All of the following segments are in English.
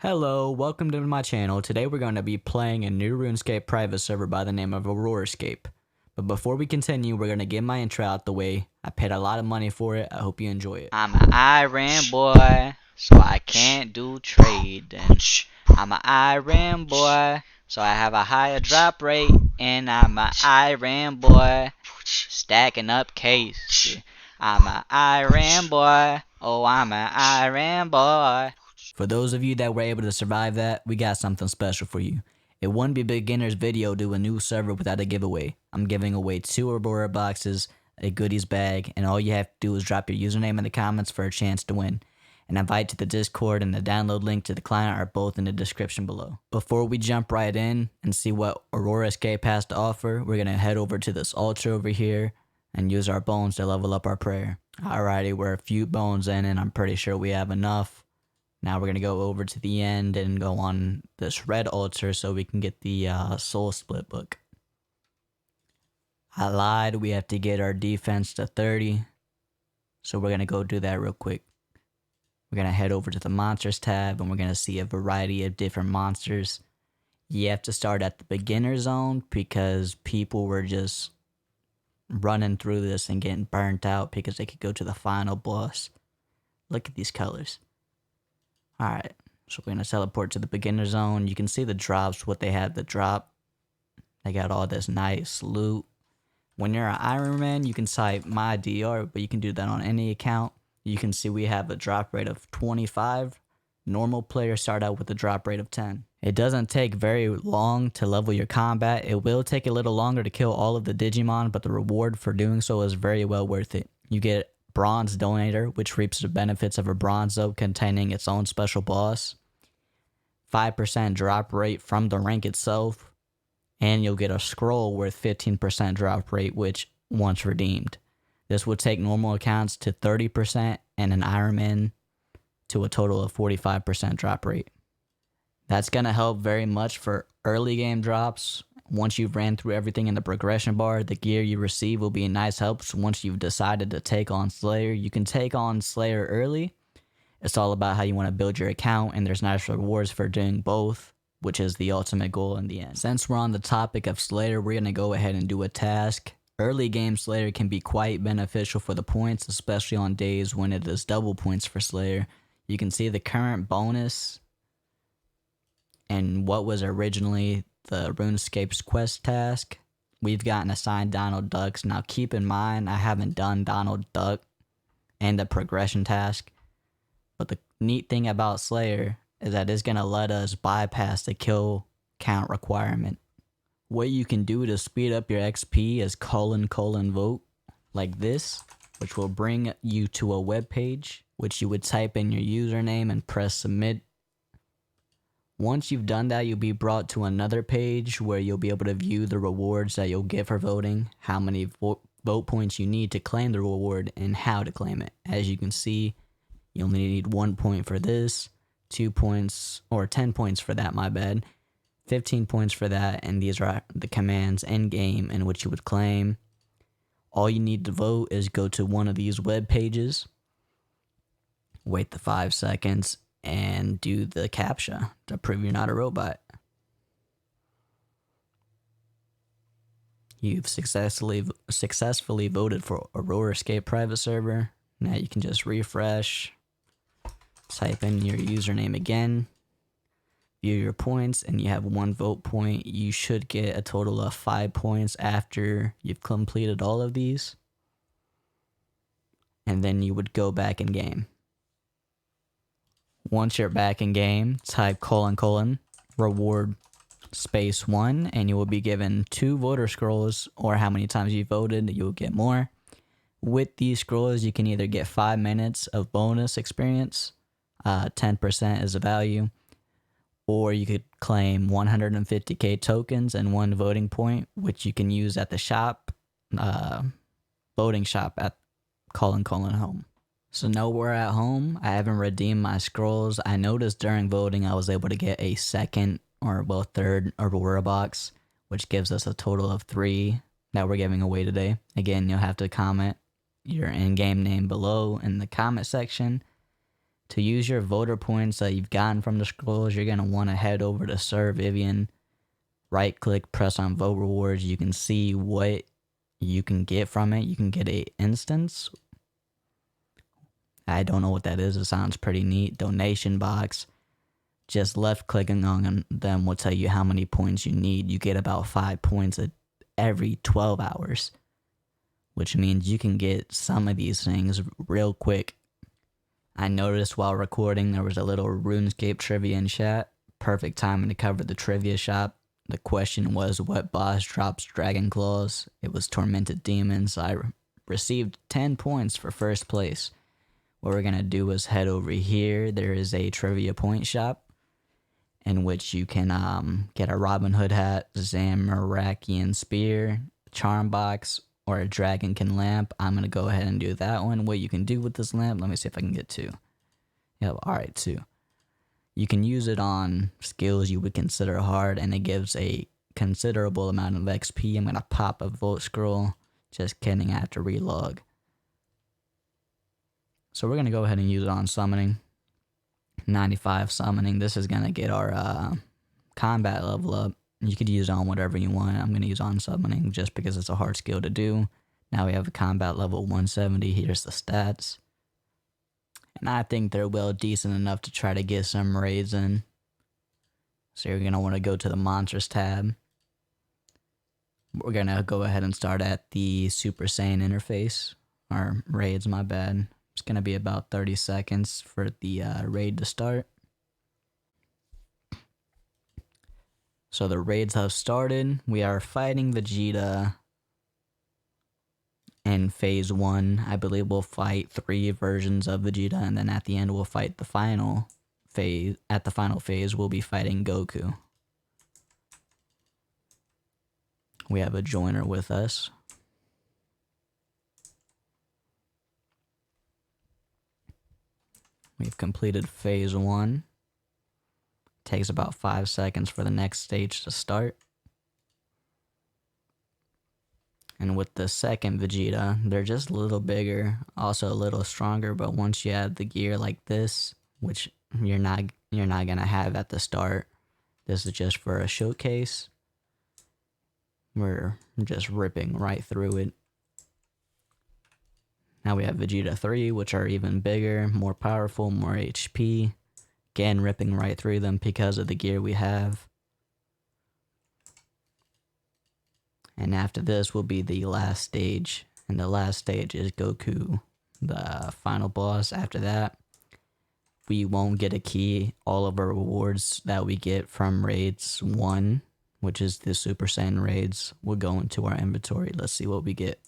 Hello, welcome to my channel. Today we're going to be playing a new Runescape private server by the name of AuroraScape. But before we continue, we're going to get my intro out the way. I paid a lot of money for it. I hope you enjoy it. I'm an Iron boy, so I can't do trading. I'm an Iron boy, so I have a higher drop rate. And I'm an Iron boy, stacking up case. I'm an Iron boy, oh I'm an Iron boy. For those of you that were able to survive that, we got something special for you. It wouldn't be a beginner's video to a new server without a giveaway. I'm giving away 2 Aurora boxes, a goodies bag, and all you have to do is drop your username in the comments for a chance to win. An invite to the Discord and the download link to the client are both in the description below. Before we jump right in and see what AuroraScape has to offer, we're going to head over to this altar over here and use our bones to level up our prayer. Alrighty, we're a few bones in and I'm pretty sure we have enough. Now we're going to go over to the end and go on this red altar so we can get the soul split book. I lied, we have to get our defense to 30. So we're going to go do that real quick. We're going to head over to the monsters tab and we're going to see a variety of different monsters. You have to start at the beginner zone because people were just running through this and getting burnt out because they could go to the final boss. Look at these colors. Alright, so we're going to teleport to the beginner zone. You can see the drops, what they have to drop. They got all this nice loot. When you're an Ironman, you can type my DR, but you can do that on any account. You can see we have a drop rate of 25. Normal players start out with a drop rate of 10. It doesn't take very long to level your combat. It will take a little longer to kill all of the Digimon, but the reward for doing so is very well worth it. You get Bronze Donator, which reaps the benefits of a bronze zone containing its own special boss. 5% drop rate from the rank itself. And you'll get a scroll worth 15% drop rate, which once redeemed. This would take normal accounts to 30% and an Ironman to a total of 45% drop rate. That's going to help very much for early game drops. Once you've ran through everything in the progression bar, the gear you receive will be a nice help. So once you've decided to take on Slayer, you can take on Slayer early. It's all about how you want to build your account, and there's nice rewards for doing both, which is the ultimate goal in the end. Since we're on the topic of Slayer, we're going to go ahead and do a task. Early game Slayer can be quite beneficial for the points, especially on days when it is double points for Slayer. You can see the current bonus and what was originally the RuneScape's quest task. We've gotten assigned Donald Ducks. Now keep in mind, I haven't done Donald Duck and the progression task. But the neat thing about Slayer is that it's going to let us bypass the kill count requirement. What you can do to speed up your XP is : vote like this, which will bring you to a web page, which you would type in your username and press submit. Once you've done that, you'll be brought to another page where you'll be able to view the rewards that you'll get for voting, how many vote points you need to claim the reward, and how to claim it. As you can see, you only need 1 point for this, 2 points, or 10 points for that, my bad, 15 points for that, and these are the commands end game in which you would claim. All you need to vote is go to one of these web pages, wait the 5 seconds, and do the CAPTCHA to prove you're not a robot. You've successfully voted for AuroraScape private server. Now you can just refresh, type in your username again, view your points, and you have 1 vote point. You should get a total of 5 points after you've completed all of these. And then you would go back in game. Once you're back in game, type : reward space 1, and you will be given 2 voter scrolls, or how many times you voted, you will get more. With these scrolls, you can either get 5 minutes of bonus experience, 10% is the value, or you could claim 150k tokens and 1 voting point, which you can use at the shop, voting shop at : home. So now we're at home. I haven't redeemed my scrolls. I noticed during voting I was able to get a second or third Aurora box, which gives us a total of 3 that we're giving away today. Again, you'll have to comment your in-game name below in the comment section To use your voter points that you've gotten from the scrolls, you're going to want to head over to Sir Vivian, right click, press on vote rewards. You can see what you can get from it. You can get a instance. I don't know what that is. It sounds pretty neat. Donation box. Just left clicking on them will tell you how many points you need. You get about 5 points every 12 hours, which means you can get some of these things real quick. I noticed while recording there was a little Runescape Trivia in chat. Perfect timing to cover the trivia shop. The question was, what boss drops dragon claws? It was Tormented Demons. I received 10 points for first place. What we're going to do is head over here. There is a trivia point shop in which you can get a Robin Hood hat, Zamorakian spear, charm box, or a dragonkin lamp. I'm going to go ahead and do that one. What you can do with this lamp, let me see if I can get 2. Yep, alright, 2. You can use it on skills you would consider hard, and it gives a considerable amount of XP. I'm going to pop a vote scroll. Just kidding, I have to relog. So we're going to go ahead and use it on summoning. 95 summoning. This is going to get our combat level up. You could use it on whatever you want. I'm going to use on summoning just because it's a hard skill to do. Now we have a combat level 170. Here's the stats. And I think they're well decent enough to try to get some raids in. So you're going to want to go to the monsters tab. We're going to go ahead and start at the Super Saiyan interface. Or raids, my bad. It's going to be about 30 seconds for the raid to start. So the raids have started. We are fighting Vegeta in phase 1. I believe we'll fight 3 versions of Vegeta, and then at the end we'll fight the final phase. At the final phase, we'll be fighting Goku. We have a joiner with us. We've completed phase 1. Takes about 5 seconds for the next stage to start. And with the second Vegeta, they're just a little bigger, also a little stronger, but once you add the gear like this, which you're not gonna have at the start, this is just for a showcase. We're just ripping right through it. Now we have Vegeta 3, which are even bigger, more powerful, more HP. Again, ripping right through them because of the gear we have. And after this will be the last stage. And the last stage is Goku, the final boss. After that, we won't get a key. All of our rewards that we get from raids 1, which is the Super Saiyan raids, will go into our inventory. Let's see what we get.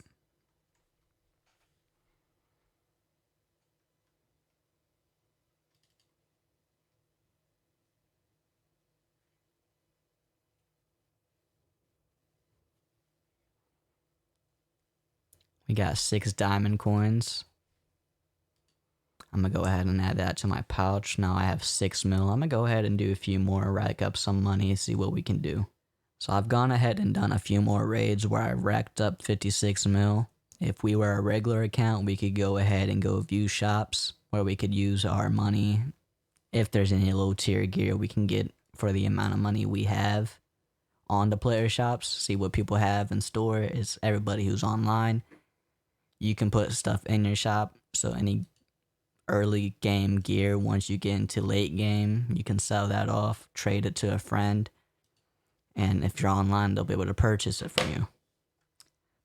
We got 6 diamond coins. I'm going to go ahead and add that to my pouch. Now I have 6 mil. I'm going to go ahead and do a few more, rack up some money, see what we can do. So I've gone ahead and done a few more raids where I've racked up 56 mil. If we were a regular account, we could go ahead and go view shops where we could use our money. If there's any low tier gear we can get for the amount of money we have on the player shops, see what people have in store. It's everybody who's online. You can put stuff in your shop, so any early game gear, once you get into late game, you can sell that off, trade it to a friend, and if you're online, they'll be able to purchase it from you.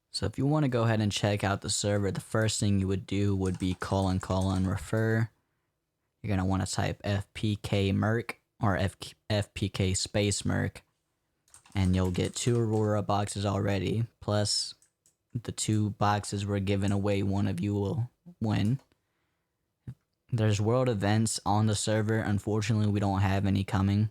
So if you want to go ahead and check out the server, the first thing you would do would be : refer. You're going to want to type FPK merk or FPK space merk, and you'll get 2 Aurora boxes already, plus the 2 boxes we're giving away, one of you will win. There's world events on the server. Unfortunately, we don't have any coming.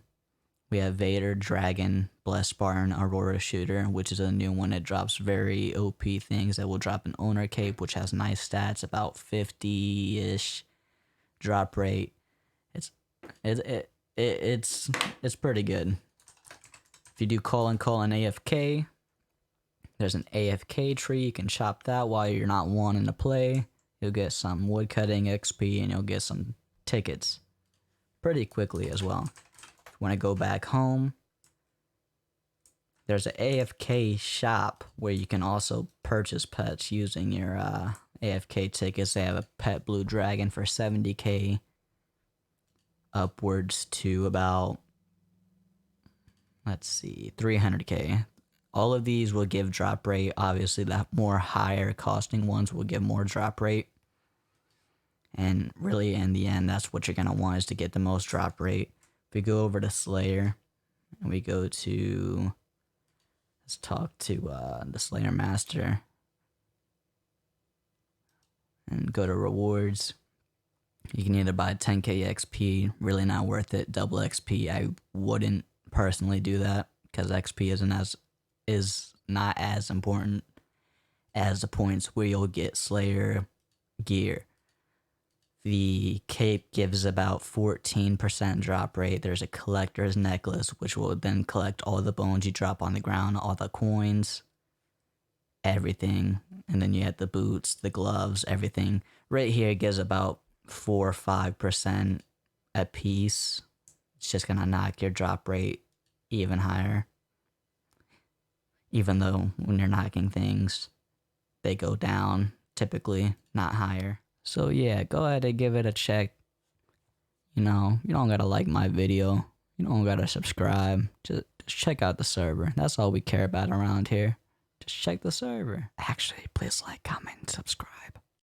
We have Vader, Dragon, Blessed Spartan, Aurora Shooter, which is a new one that drops very OP things that will drop an owner cape, which has nice stats, about 50-ish drop rate. It's pretty good. If you do : AFK, there's an AFK tree. You can chop that while you're not wanting to play. You'll get some woodcutting XP, and you'll get some tickets pretty quickly as well. If you want to go back home, there's an AFK shop where you can also purchase pets using your AFK tickets. They have a pet blue dragon for 70k upwards to about, let's see, 300k. All of these will give drop rate. Obviously, the more higher costing ones will give more drop rate. And really, in the end, that's what you're going to want, is to get the most drop rate. If we go over to Slayer, and we go to, let's talk to the Slayer Master, and go to rewards. You can either buy 10k XP, really not worth it. Double XP, I wouldn't personally do that, because XP is not as important as the points where you'll get Slayer gear. The cape gives about 14% drop rate. There's a collector's necklace, which will then collect all the bones you drop on the ground, all the coins, everything. And then you have the boots, the gloves, everything. Right here gives about 4 or 5% a piece. It's just gonna knock your drop rate even higher. Even though when you're knocking things, they go down typically, not higher. So yeah, go ahead and give it a check. You know, you don't gotta like my video. You don't gotta subscribe. Just check out the server. That's all we care about around here. Just check the server. Actually, please like, comment, and subscribe.